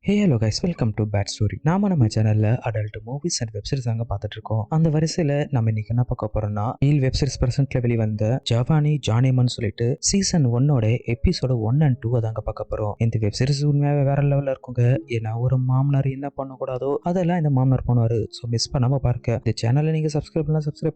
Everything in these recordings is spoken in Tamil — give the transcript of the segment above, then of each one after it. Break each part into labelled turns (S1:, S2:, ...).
S1: Hey hello guys, welcome to bad story. நம்ம சேனல்ல அடல்ட் மூவிஸ் அண்ட் வெப்சீரிஸ் தாங்க பார்த்துட்டு இருக்கோம். அந்த வரிசையில நம்ம இன்னைக்கு என்ன பார்க்க போறோம்னா, ஈல் வெப்சீரிஸ் பிரசன்ட்ல வெளிவந்த ஜவானி ஜானிமன் சொல்லிட்டு சீசன் 1 எபிசோடு 1 and 2 தாங்க பார்க்க போறோம். இந்த வெப்சீரிஸ் உண்மையாவே வேற லெவல்ல இருக்குங்க. ஏன்னா ஒரு மாமனார் என்ன பண்ணக்கூடாதோ அதெல்லாம் இந்த மாமனார் பண்ணுவாரு. ஸோ மிஸ் பண்ணாம பாருங்க. இந்த சேனலை நீங்க சப்ஸ்கிரைப்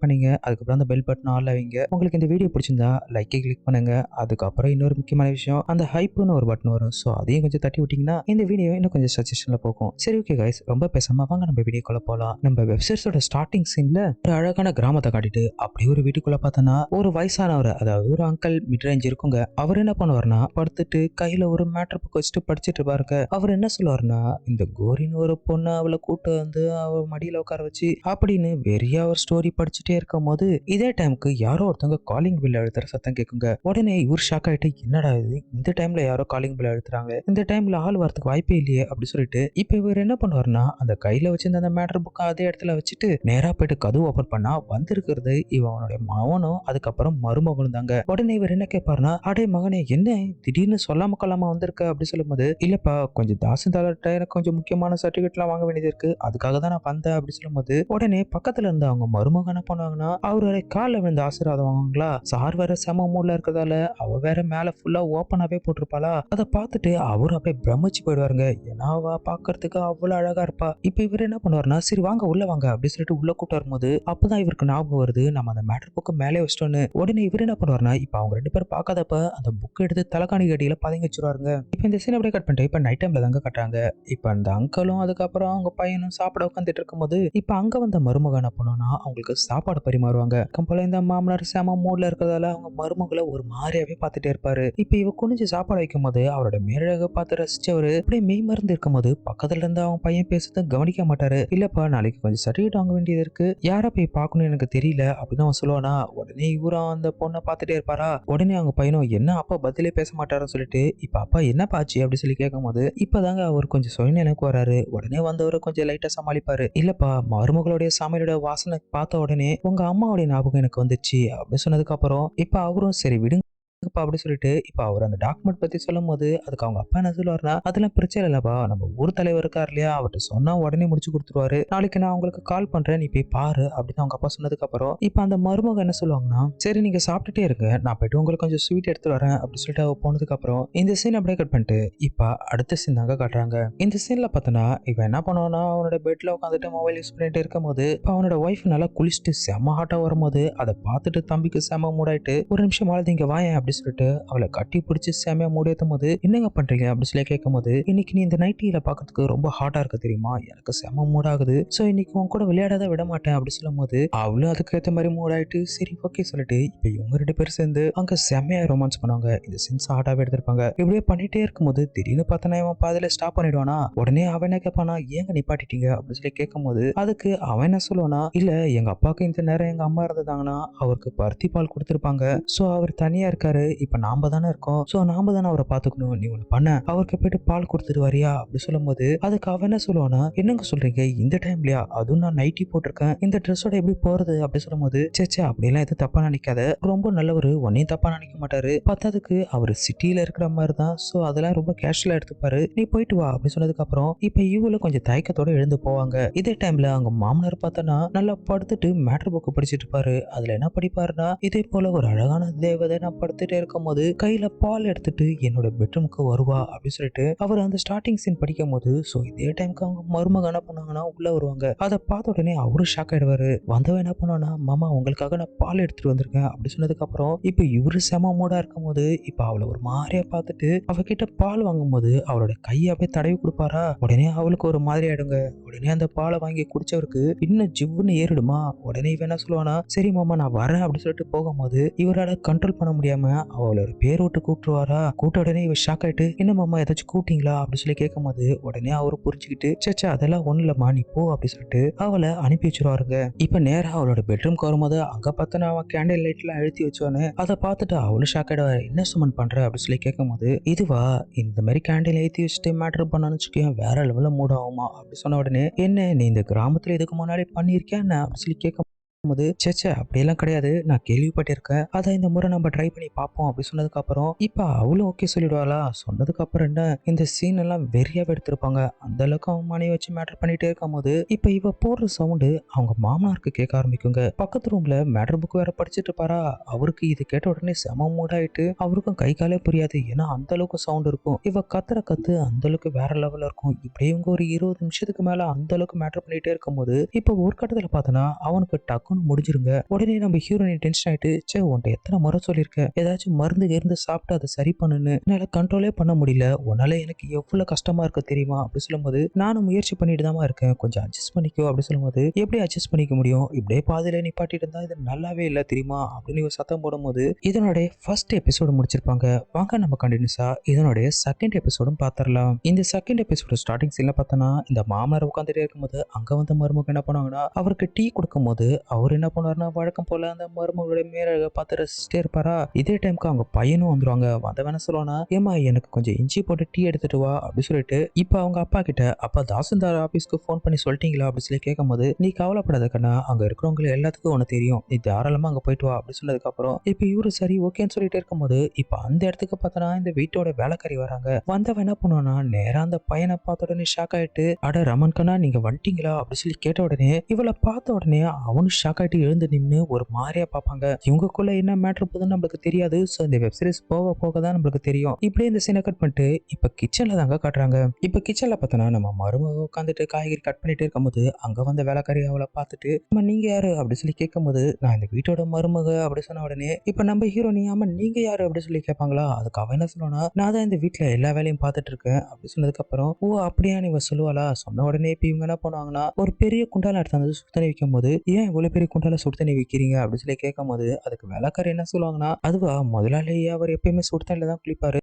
S1: பண்ணீங்க. அதுக்கப்புறம் அந்த பெல் பட்டன் ஆல்ல வைங்க. உங்களுக்கு இந்த வீடியோ பிடிச்சிருந்தா லைக்கை கிளிக் பண்ணுங்க. அதுக்கப்புறம் இன்னொரு முக்கியமான விஷயம், அந்த ஹைப்னு ஒரு பட்டன் வரும். ஸோ அதையும் கொஞ்சம் தட்டி விட்டீங்கன்னா இந்த வீடியோ இன்னும் கொஞ்சம் சஜஷன்ல போகும். சரி, ஓகே கைஸ், ரொம்ப பேசாம வாங்க நம்ம வீடியோக்குள்ள போலாம். நம்ம வெப்சைட்ஸோட ஸ்டார்டிங் சீன்ல ஒரு அழகான கிராமத்தை காட்டிட்டு அப்படியே ஒரு வீட்டுக்குள்ள பார்த்தோன்னா ஒரு வயசானவர், அதாவது ஒரு அங்கிள் மிட் ரேஞ்ச் இருக்குங்க. அவர் என்ன பண்ணுவார்னா படுத்துட்டு கையில ஒரு மேட்டர் புக் வச்சுட்டு படிச்சுட்டு இருப்பாருங்க. அவர் என்ன சொல்லுவாருன்னா, இந்த கோரின்னு ஒரு பொண்ணு அவளை கூட்டு வந்து அவ மடியில உட்கார வச்சு அப்படின்னு வெறியா ஒரு ஸ்டோரி படிச்சுட்டே இருக்கும் போது இதே டைமுக்கு யாரோ ஒருத்தவங்க காலிங் பில் அழுத்துற சத்தம் கேட்குங்க. உடனே இவர் ஷாக் ஆயிட்டு, என்னடா இது, இந்த டைம்ல யாரோ காலிங் பில் அழுத்துறாங்க, இந்த டைம்ல ஆள் வரதுக்கு வாய்ப்பே இல்லையே அப்படி சொல்லிட்டு இப்ப இவர் என்ன பண்ணுவாருன்னா அந்த கையில வச்சிருந்த அந்த மேட்டர் புக்கை அதே இடத்துல வச்சுட்டு நேரா போயிட்டு கதவு ஓபன் பண்ணா வந்திருக்கிறது இவனுடைய மகனும் அதுக்கப்புறம் மருமகனும் தாங்க. உடனே இவர் என்ன கேட்பாருன்னா, அடே மகனே, என்ன திடீர்னு சொல்லாம கொள்ளாம வந்திருக்க அப்படி சொல்லும்போது, இல்லப்பா கொஞ்சம் தாசில்தார்கிட்ட எனக்கு கொஞ்சம் முக்கியமான சர்டிபிகேட் எல்லாம் வாங்க வேண்டியது இருக்கு, அதுக்காக தான் நான் வந்தேன் அப்படி சொல்லும்போது, உடனே பக்கத்துல இருந்த அவங்க மருமகன் என்ன பண்ணுவாங்கன்னா அவருடைய காலில் விழுந்த ஆசீர்வாதம் வாங்குங்களா. சார் வேற செம மூட்ல இருக்கிறதால அவ வேற மேல ஃபுல்லா ஓப்பனாவே போட்டிருப்பாளா. அதை பார்த்துட்டு அவரும் அப்படியே பிரமிச்சு போயிடுவாருங்க. ஏன்னா அவ பாக்குறதுக்கு அவ்வளவு அழகா இருப்பா. இப்ப இவர் என்ன பண்ணுவாருன்னா, சரி வாங்க உள்ள வாங்க அப்படின்னு சொல்லிட்டு உள்ள கூட்டு வரும்போது அப்பதான் இவருக்கு ஞாபகம் வருது, நம்ம அந்த மேட்டர் புக்கு மேலே வச்சிட்டோன்னு. உடனே இவர் என்ன பண்ணுவாருன்னா, இப்ப அவங்க 2 பேரும் பார்க்காதப்ப அந்த புக் எடுத்து தலைகாணி கடியில பதுங்கி வச்சிருவாருங்க. இப்ப இந்த சீன் அப்படியே கட் பண்ணிட்டு இப்ப நைட் டைம்ல தாங்க கட்டுறாங்க. இப்ப அந்த அங்கிளும் அதுக்கப்புறம் அவங்க பையனும் சாப்பிட உட்காந்துட்டு இருக்கும்போது இப்ப அங்க வந்த மருமகன் என்ன பண்ணுனா அவங்களுக்கு சாப்பாடு பரிமாறுவாங்க. போல இந்த மாமனார் செம மூட்ல இருக்கிறதால அவங்க மருமகளை ஒரு மாதிரியாவே பார்த்துட்டே இருப்பாரு. இப்ப இவ குனிஞ்சு சாப்பாடு வைக்கும் போது அவரோட மேலழக பார்த்து ரசிச்சவரு அப்படியே மெய் மறந்து இருக்கும்போது பக்கத்துல இருந்து அவன் பையன் பேசுறத கவனிக்க மாட்டாரு. இல்லப்பா நாளைக்கு கொஞ்சம் சர்டிஃபிகேட் வாங்க வேண்டியது இருக்கு, யாரை போய் பார்க்கணும் எனக்கு தெரியல அப்படின்னு அவன் சொல்லுவானா. உடனே இவரும் அந்த பொண்ணை பார்த்துட்டே இருப்பாரா. உடனே அவங்க பையனும் என்ன அப்பா பதிலே பேச மாட்டாருன்னு சொல்லிட்டு இப்ப அப்பா என்ன பாச்சு அப்படி சொல்லி கேட்கும் போது இப்பதாங்க அவர் கொஞ்சம் சுயநினைவுக்கு வராரு. உடனே வந்தவரை கொஞ்சம் லைட்டா சமாளிப்பாரு. இல்லப்பா மருமகளுடைய சமையலோட வாசனை பார்த்த உடனே உங்க அம்மாவுடைய ஞாபகம் எனக்கு வந்துச்சு அப்படின்னு சொன்னதுக்கு அப்புறம் இப்ப அவரும் சரி விடுங்க அப்படி சொல்லிட்டு இப்ப அவர் அந்த டாக்குமெண்ட் பத்தி சொல்லும் போது அதுக்கு அவங்க அப்பா என்ன சொல்லுவாருன்னா, அதெல்லாம் பிரச்சனை இல்லப்பா, நம்ம ஊர் தலைவர் இருக்கார் இல்லையா, அவர்கிட்ட சொன்னா உடனே முடிச்சு கொடுத்துருவாரு, நாளைக்கு நான் உங்களுக்கு கால் பண்றேன், நீ போய் பாரு அப்படின்னு அவங்க அப்பா சொன்னதுக்கு அப்புறம் இப்ப அந்த மருமக என்ன சொல்லுவாங்கன்னா, சரி நீங்க சாப்பிட்டுட்டே இருங்க, நான் போயிட்டு உங்களுக்கு கொஞ்சம் ஸ்வீட் எடுத்து வரேன் அப்படி சொல்லிட்டு அவ போனதுக்கு அப்புறம் இந்த சீன் அப்படியே கட் பண்ணிட்டு இப்ப அடுத்த சீன் தாங்க காட்டுறாங்க. இந்த சீன்ல பார்த்தோன்னா இவன் என்ன பண்ணுவான்னா அவனோட பெட்ல உட்காந்துட்டு மொபைல் யூஸ் பண்ணிட்டு இருக்கும் போது அவனோட ஒய்ஃப் நல்லா குளிச்சுட்டு செம ஹாட்டா வரும்போது அதை பார்த்துட்டு தம்பிக்கு செம மூடாயிட்டு, ஒரு நிமிஷம் ஆளுது இங்க வாயேன் அப்படி சொல்லிட்டு அவளை கட்டி பிடிச்சி செமையா மூடியத்தும் போது என்னங்க பண்றீங்க அப்படி சொல்லி கேட்கும் போது, இன்னைக்கு நீ இந்த நைட்டியில பாக்கிறதுக்கு ரொம்ப ஹாட்டா இருக்கு தெரியுமா, எனக்கு செம மூட் ஆகுது, சோ இன்னைக்கு உன் கூட விளையாடாத விட மாட்டேன் அப்படி சொல்லும் போது அவளும் அதுக்கு ஏத்த மாதிரி மூட் ஆயிட்டு சரி ஓகே சொல்லிட்டு இப்ப இவங்க 2 பேரும் சேர்ந்து அங்க செமையா ரொமான்ஸ் பண்ணுவாங்க. இந்த சீன்ஸ் ஹாட்டாவே எடுத்திருப்பாங்க. இப்படியே பண்ணிட்டே இருக்கும்போது திடீர்னு பார்த்தனா இவன் பாதியில ஸ்டாப் பண்ணிடுவானா. உடனே அவன் என்ன கேட்பானா, ஏங்க நிப்பாட்டிட்டீங்க அப்படின்னு சொல்லி கேட்கும் போது அதுக்கு அவன் என்ன சொல்லுவானா, இல்ல எங்க அப்பாவுக்கு இந்த நேரம் எங்க அம்மா இருந்ததாங்கன்னா அவருக்கு பருத்தி பால் கொடுத்திருப்பாங்க, சோ அவர் தனியா இருக்காரு, இப்ப நாம தானே இருக்கோம், சோ நாம தானே அவரை பாத்துக்கணும், நீ ஒண்ணு பண்ண அவருக்கு போயிட்டு பால் கொடுத்துட்டு வரியா அப்படி சொல்லும் போது அதுக்கு அவன் என்ன சொல்லுவானா, என்னங்க சொல்றீங்க இந்த டைம்லயா, அதுவும் நான் நைட்டி போட்டிருக்கேன், இந்த ட்ரெஸ்ஸோட எப்படி போறது அப்படி சொல்லும் போது, சேச்சே அப்படியெல்லாம் எதுவும் தப்பா நினைக்காத, ரொம்ப நல்லவரு, ஒன்னையும் தப்பா நினைக்க மாட்டாரு, பத்தாதுக்கு அவர் சிட்டியில இருக்கிற மாதிரி தான், சோ அதெல்லாம் ரொம்ப கேஷுவலா எடுத்துப்பாரு, நீ போயிட்டு வா அப்படி சொன்னதுக்கு அப்புறம் இப்ப இவளும் கொஞ்சம் தயக்கத்தோட எழுந்து போவாங்க. இதே டைம்ல அவங்க மாமனார் பார்த்தனா நல்லா படுத்துட்டு மேட்டர் புக் படிச்சிட்டு இருப்பாரு. அதுல என்ன படிப்பாருன்னா, இதே போல ஒரு அழகான தேவதை நான் படுத்துட்டே இருக்கும் போது கையில பால் எடுத்துட்டு என்னோட பெட்ரூமுக்கு வருவா அப்படின்னு சொல்லிட்டு அவர் அந்த ஸ்டார்டிங் சீன் படிக்கும் போது சோ இதே டைமுக்கு அவங்க மருமக என்ன பண்ணாங்கன்னா உள்ள வருவாங்க. அதை பார்த்த உடனே அவரும் ஷாக் ஆயிடுவாரு. வந்தவன் என்ன பண்ணுவானா, மாமா உங்களுக்காக நான் பால் எடுத்துட்டு வந்திருக்கேன் அப்படி சொன்னதுக்கு அப்புறம் இப்ப இவரு செம மூடா இருக்கும் போது இப்ப அவளை ஒரு மாதிரியா பார்த்துட்டு அவகிட்ட பால் வாங்கும் போது அவளோட கையை அப்படியே தடவி கொடுப்பாரா. உடனே அவளுக்கு ஒரு மாதிரி ஆயிடுங்க. உடனே அந்த பாலை வாங்கி குடிச்சவருக்கு இன்னும் ஜிவ்வுன்னு ஏறிடுமா. உடனே இவன் என்ன சொல்லுவானா, சரி மாமா நான் வரேன் அப்படின்னு சொல்லிட்டு போகும்போது இவரால கண்ட்ரோல் பண்ண முடியாம அவளோட பேர் விட்டு கூப்பிட்டுருவாரா. கூட்ட உடனே இவ ஷாக் ஆயிட்டு, என்ன மாமா ஏதாச்சும் கூட்டிங்களா அப்படி சொல்லி கேட்கும் போது உடனே அவரு புரிஞ்சுக்கிட்டு, சேச்சா அதெல்லாம் ஒண்ணு இல்லம்மா நீ போ அப்படி சொல்லிட்டு அவளை அனுப்பி வச்சிருவாருங்க. இப்ப நேரா அவளோட பெட்ரூம்க்கு வரும்போது அங்க பார்த்தா அவன் கேண்டில் லைட்ல அழுத்தி வச்சோன்னு அதை பார்த்துட்டு அவளும் ஷாக் ஆயிடுவா. என்ன சுமன் பண்ற அப்படி சொல்லி கேட்கும் போது, இதுவா இந்த மாதிரி கேண்டில் ஏத்தி வச்சுட்டு மேட்டர் பண்ணான்னு வச்சுக்கேன் வேற லெவல்ல மூட் ஆகுமா அப்படி சொன்ன உடனே, என்ன நீ இந்த கிராமத்துல இதுக்கு முன்னாடி பண்ணியிருக்கேன் அப்படி சொல்லி கேட்க போது சேச்சே அப்படியெல்லாம் கிடையாது, நான் கேள்விப்பட்டிருக்கேன், அதை இந்த முறை நம்ம ட்ரை பண்ணி பார்ப்போம் அப்படி சொன்னதுக்கு அப்புறம் இப்ப அவளும் ஓகே சொல்லிடுவாளா. சொன்னதுக்கு அப்புறம் என்ன இந்த சீன் எல்லாம் வெறியாவே எடுத்திருப்பாங்க. அந்த அளவுக்கு அவன் மனைவி வச்சு மேட்டர் பண்ணிட்டே இருக்கும் போது இப்ப இவ போடுற சவுண்டு அவங்க மாமனாருக்கு கேட்க ஆரம்பிக்குங்க. பக்கத்து ரூம்ல மேட்டர் புக் வேற படிச்சுட்டு இருப்பாரா. அவருக்கு இது கேட்ட உடனே செம மூடாயிட்டு அவருக்கும் கை காலே புரியாது. ஏன்னா அந்த அளவுக்கு சவுண்ட் இருக்கும். இவ கத்துற கத்து அந்த அளவுக்கு வேற லெவல்ல இருக்கும். இப்படியே இவங்க ஒரு 20 நிமிஷத்துக்கு மேல அந்த அளவுக்கு மேட்டர் பண்ணிட்டே இருக்கும் போது இப்ப ஒரு கட்டத்துல பார்த்தனா அவனுக்கு டக்குன்னு முடிஞ்சிருங்க. உடனே நம்ம ஹீரோயின் டென்ஷன் ஆயிட்டு, சே உன்ட்ட எத்தனை முறை சொல்லியிருக்கேன், ஏதாச்சும் மருந்து இருந்து சாப்பிட்டு அதை சரி பண்ணுன்னு, என்னால கண்ட்ரோலே பண்ண முடியல, உன்னால எனக்கு எவ்வளவு கஷ்டமா இருக்கு தெரியுமா அப்படி சொல்லும்போது நானும் முயற்சி பண்ணிட்டு தான் இருக்கேன், கொஞ்சம் அட்ஜஸ்ட் பண்ணிக்கோ அப்படி சொல்லும்போது எப்படி அட்ஜஸ்ட் பண்ணிக்க முடியும், இப்படியே பாதியில நிப்பாட்டிட்டு இருந்தா இது நல்லாவே இல்லை தெரியுமா அப்படின்னு ஒரு சத்தம் போடும்போது இதனுடைய ஃபர்ஸ்ட் எபிசோடு முடிச்சிருப்பாங்க. வாங்க நம்ம கண்டினியூஸா இதனுடைய செகண்ட் எபிசோடும் பாத்திரலாம். இந்த செகண்ட் எபிசோட ஸ்டார்டிங் சீன்ல பார்த்தோன்னா இந்த மாமனார் உட்காந்துட்டே இருக்கும்போது அங்க வந்து மருமக என்ன பண்ணுவாங்கன்னா அவருக்கு டீ கொடுக்கும் போது அவர் என்ன பண்ணுவாருன்னா வழக்கம் போல அந்த மருமகளுடைய மேல பார்த்து ரசிச்சுட்டே இருப்பாரா. இதே டைமுக்கு அவங்க பையனும் வந்துருவாங்க. வந்தவன சொல்லுவானா, ஏமா எனக்கு கொஞ்சம் இஞ்சி போட்டு டீ எடுத்துட்டு வா அப்படின்னு சொல்லிட்டு இப்ப அவங்க அப்பா கிட்ட அப்பா தாசில்தார் ஆபீஸ்க்கு போன் பண்ணி சொல்லிட்டீங்களா அப்படின்னு சொல்லி கேட்கும் போது நீ கவலைப்படாத கண்ணா, அங்க இருக்கிறவங்க எல்லாத்துக்கும் உனக்கு தெரியும், நீ தாராளமா அங்க போயிட்டு வா அப்படின்னு சொன்னதுக்கு அப்புறம் இப்ப இவரு சரி ஓகேன்னு சொல்லிட்டு இருக்கும்போது இப்ப அந்த இடத்துக்கு பார்த்தனா இந்த வீட்டோட வேலைக்காரி வராங்க. வந்தவன் என்ன பண்ணுவானா நேரா அந்த பையனை பார்த்த உடனே ஷாக் ஆயிட்டு, அட ரமன் கண்ணா நீங்க வந்துட்டீங்களா அப்படி சொல்லி கேட்ட உடனே இவளை பார்த்த உடனே அவனும் ஷாக் ஆயிட்டு எழுந்து நின்று ஒரு மாதிரியா பார்ப்பாங்க. இவங்களுக்குள்ள என்ன மேட்டர் போகுதுன்னு நம்மளுக்கு தெரியாது. ஸோ இந்த வெப் சீரிஸ் போக போக தான் நம்மளுக்கு தெரியும். இப்படியே இந்த சீனை கட் பண்ணிட்டு இப்ப கிச்சன்ல தாங்க காட்டுறாங்க. இப்ப கிச்சன்ல பார்த்தோன்னா நம்ம மருமக உட்காந்துட்டு காய்கறி கட் பண்ணிட்டு இருக்கும்போது அங்க வந்த வேலைக்காரி அவளை பார்த்துட்டு நீங்க யாரு அப்படி சொல்லி கேட்கும்போது நான் இந்த வீட்டோட மருமக அப்படி சொன்ன உடனே இப்ப நம்ம ஹீரோ நீ ஆமா நீங்க யாரு அப்படி சொல்லி கேட்பாங்களா. அதுக்கு அவன் என்ன சொல்லுவானா, நான் தான் இந்த வீட்டுல எல்லா வேலையும் பார்த்துட்டு இருக்கேன் அப்படி சொன்னதுக்கு அப்புறம் ஓ அப்படியா நீ சொல்லுவாளா. சொன்ன உடனே இப்ப இவங்க என்ன பண்ணுவாங்கன்னா ஒரு பெரிய குண்டால எடுத்து வந்து சுடு தண்ணி வைக்கும் போது ஏன் இவ்வளவு பெரிய குண்டால சுடு தண்ணி வைக்கிறீங்க அப்படின்னு சொல்லி கேட்கும் போது அதுக்கு வேலைக்காரர் என்ன சொல்லுவாங்கன்னா, அதுவா முதலாளி அவர் எப்பயுமே சுடு தண்ணில தான் குளிப்பாரு,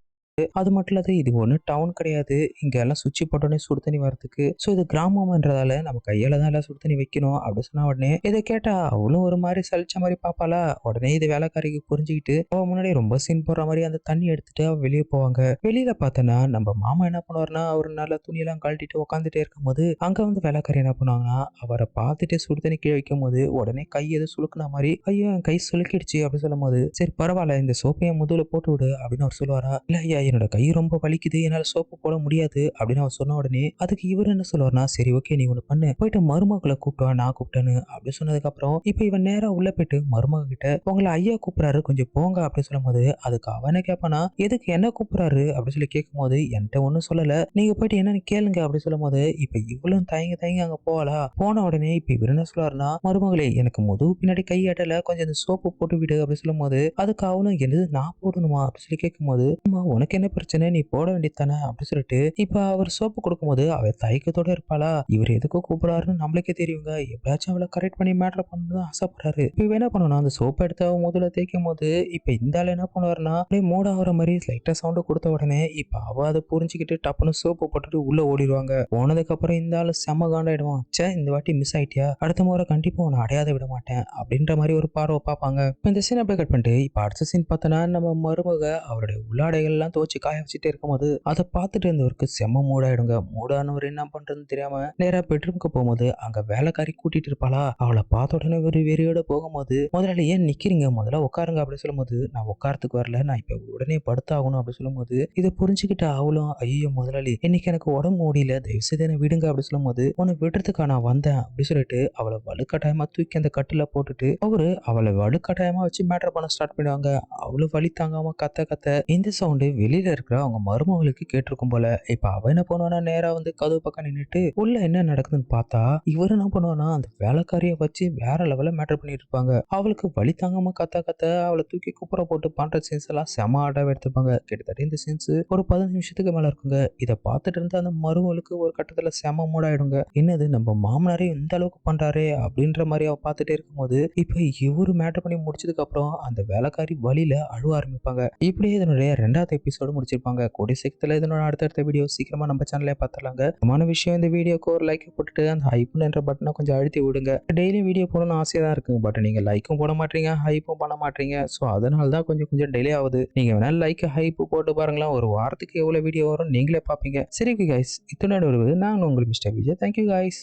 S1: அது மட்டும் இல்லாத இது ஒண்ணு டவுன் கிடையாது, இங்க எல்லாம் சுவிட்ச் போட்டோடனே சுடு தண்ணி வரதுக்கு, ஸோ இது கிராமம்ன்றதால நம்ம கையால தான் எல்லாம் சுடு தண்ணி வைக்கணும் அப்படி சொன்ன உடனே இதை கேட்டா அவளும் ஒரு மாதிரி சலிச்ச மாதிரி பாப்பாளா. உடனே இது வேலைக்காரிக்கு புரிஞ்சுக்கிட்டு அவ முன்னாடி ரொம்ப சீன் போடுற மாதிரி அந்த தண்ணி எடுத்துட்டு அவ வெளியே போவாங்க. வெளியில பார்த்தோன்னா நம்ம மாமா என்ன பண்ணுவாருன்னா அவர் நல்ல துணியெல்லாம் கழட்டிட்டு உட்காந்துட்டே இருக்கும் போது அங்க வந்து வேலைக்காரி என்ன பண்ணுவாங்கன்னா அவரை பார்த்துட்டு சுடு தண்ணி கீழே வைக்கும் போது உடனே கை எது சுழுக்குன மாதிரி ஐயோ என் கை சுலுக்கிடுச்சு அப்படின்னு சொல்லும் போது சரி பரவாயில்ல இந்த சோப்பையை முதல்ல போட்டு விடு அப்படின்னு அவர் சொல்லுவாரா. இல்ல ஐயா என்னோட கை ரொம்ப வலிக்குது, என்னால சோப்பு போட முடியாது அப்படின்னு அவர் சொன்ன உடனே அதுக்கு இவர் என்ன சொல்லுவார்னா, சரி ஓகே நீ ஒண்ணு பண்ணு, போயிட்டு மருமகளை கூப்பிட்டு நான் கூப்பிட்டேன்னு அப்படி சொன்னதுக்கு அப்புறம் இப்ப இவன் நேரா உள்ள போயிட்டு மருமக கிட்ட உங்களை ஐயா கூப்பிடுறாரு கொஞ்சம் போங்க அப்படின்னு சொல்லும் போது அதுக்கு அவனை கேட்பானா, எதுக்கு என்ன கூப்பிடுறாரு அப்படின்னு சொல்லி கேட்கும் போது என்கிட்ட ஒன்னும் சொல்லல, நீங்க போயிட்டு என்னன்னு கேளுங்க அப்படி சொல்லும் போது இப்ப இவ்வளவு தயங்கி தயங்கி அங்க போகலா. போன உடனே இப்ப இவர் என்ன சொல்லுவாருன்னா, மருமகளே எனக்கு முதுகு பின்னாடி கை ஆட்டல, கொஞ்சம் இந்த சோப்பு போட்டு விடு அப்படின்னு சொல்லும் போது அதுக்கு அவனும் என்னது நான் போடணுமா அப்படின்னு சொல்லி கேட்கும் போது உனக்கு என்ன பிரச்சனை நீ போட வேண்டியது தானே அப்படின்னு சொல்லிட்டு இப்ப அவர் சோப்பு கொடுக்கும்போது அவ தயக்கத்தோட இருப்பாளா. இவர் எதுக்கும் கூப்பிடாருன்னு நம்மளுக்கே தெரியுங்க. எப்படியாச்சும் அவளை கரெக்ட் பண்ணி மேட்டர் பண்ணணும் ஆசைப்படுறாரு. இப்ப என்ன பண்ணணும் அந்த சோப்பை எடுத்து அவன் முதல்ல தேய்க்கும் போது இப்ப இந்த ஆள் என்ன பண்ணுவாருன்னா அப்படியே மூட ஆகிற மாதிரி லைட்டா சவுண்ட் கொடுத்த உடனே இப்ப அவ அதை புரிஞ்சுக்கிட்டு டப்புன்னு சோப்பு போட்டுட்டு உள்ள ஓடிடுவாங்க. போனதுக்கு அப்புறம் இந்த ஆள் செம்ம காண்டாயிடுவான். சே இந்த வாட்டி மிஸ் ஆயிட்டியா, அடுத்த முறை கண்டிப்பா உன்னை அடையாத விட மாட்டேன் அப்படின்ற மாதிரி ஒரு பார்வை பார்ப்பாங்க. இந்த சீன் அப்படியே கட் பண்ணிட்டு இப்ப அடுத்த சீன் பார்த்தோன்னா நம்ம மருமக அவருடைய உள்ளாடைகள் எல்லாம் துவச்சு காய வச்சுட்டே இருக்கும்போது அதை பார்த்துட்டு இருந்தவருக்கு செம்ம மூடாயிடுங்க. மூடானவர் என்ன பண்றதுன்னு தெரியாம நேரா பெட்ரூம்க்கு போகும்போது அங்க வேலைக்காரி கூட்டிட்டு இருப்பாளா. அவளை பார்த்த உடனே ஒரு வெறியோட போகும்போது முதல்ல ஏன் நிக்கிறீங்க, முதல்ல உட்காருங்க அப்படின்னு சொல்லும்போது நான் உட்காரத்துக்கு வரல, நான் இப்ப உடனே படுத்தாகணும் அப்படின்னு சொல்லும்போது இதை புரிஞ்சுக்கிட்ட அவளும் ஐயோ முதலாளி இன்னைக்கு எனக்கு உடம்பு முடியல, தயவு செய்து என்ன விடுங்க அப்படின்னு சொல்லும்போது உன்னை விடுறதுக்கா நான் வந்தேன் அப்படின்னு சொல்லிட்டு அவளை வலுக்கட்டாயமா தூக்கி அந்த கட்டுல போட்டுட்டு அவரு அவளை வலுக்கட்டாயமா வச்சு மேட்டர் பண்ண ஸ்டார்ட் பண்ணுவாங்க. அவளும் வலி தாங்காம கத்த கத்த இந்த சவுண்டு வெளியில இருக்கிற அவங்க மருமகளுக்கு கேட்டிருக்கும் போல. இப்ப அவ என்ன பண்ணுவானா நேரா வந்து கதவு பக்கம் நின்னுட்டு உள்ள என்ன நடக்குதுன்னு பார்த்தா இவரு என்ன பண்ணுவானா அந்த வேலைக்காரிய வச்சு வேற லெவல்ல மேட்டர் பண்ணிட்டு இருப்பாங்க. அவளுக்கு வலி தாங்காம கத்த கத்த அவளை தூக்கி குப்புற போட்டு பண்ற சீன்ஸ் எல்லாம் செம ஆடாவே எடுத்திருப்பாங்க. கிட்டத்தட்ட இந்த சீன்ஸ் ஒரு 15 நிமிஷத்துக்கு மேல இருக்குங்க. இதை பார்த்துட்டு இருந்த அந்த மருமகளுக்கு ஒரு கட்டத்துல செம மூடாயிடுங்க. என்னது நம்ம மாமனாரே இந்த அளவுக்கு பண்றாரே அப்படின்ற மாதிரி அவ பார்த்துட்டே இருக்கும்போது இப்ப இவரு மேட்டர் பண்ணி முடிச்சதுக்கு அப்புறம் அந்த வேலைக்காரி வழியில அழுவ ஆரம்பிப்பாங்க. இப்படியே இதனுடைய 2வது எபிசோடு முடிச்சிருப்பாங்க. கூடிய சீக்கிரத்துல இதனோட அடுத்தடுத்த வீடியோ சீக்கிரமா நம்ம சேனல்ல பார்த்துலாங்க. முக்கியமான விஷயம் இந்த வீடியோக்கு ஒரு லைக் போட்டுட்டு அந்த ஹைப்னு என்ற பட்டனை கொஞ்சம் அழுத்தி விடுங்க. டெய்லி வீடியோ போடணும்னு ஆசையா தான் இருக்குங்க, பட் நீங்க லைக்கும் போட மாட்டீங்க ஹைப்பும் பண்ண மாட்டீங்க. ஸோ அதனால தான் கொஞ்சம் கொஞ்சம் டிலே ஆகுது. நீங்க வேணா லைக் ஹைப் போட்டு பாருங்களேன், ஒரு வாரத்துக்கு எவ்வளவு வீடியோ வரும் நீங்களே பார்ப்பீங்க. சரி கைஸ், இத்தனை வருவது நான் உங்களுக்கு மிஸ்டர் விஜய். Thank you guys.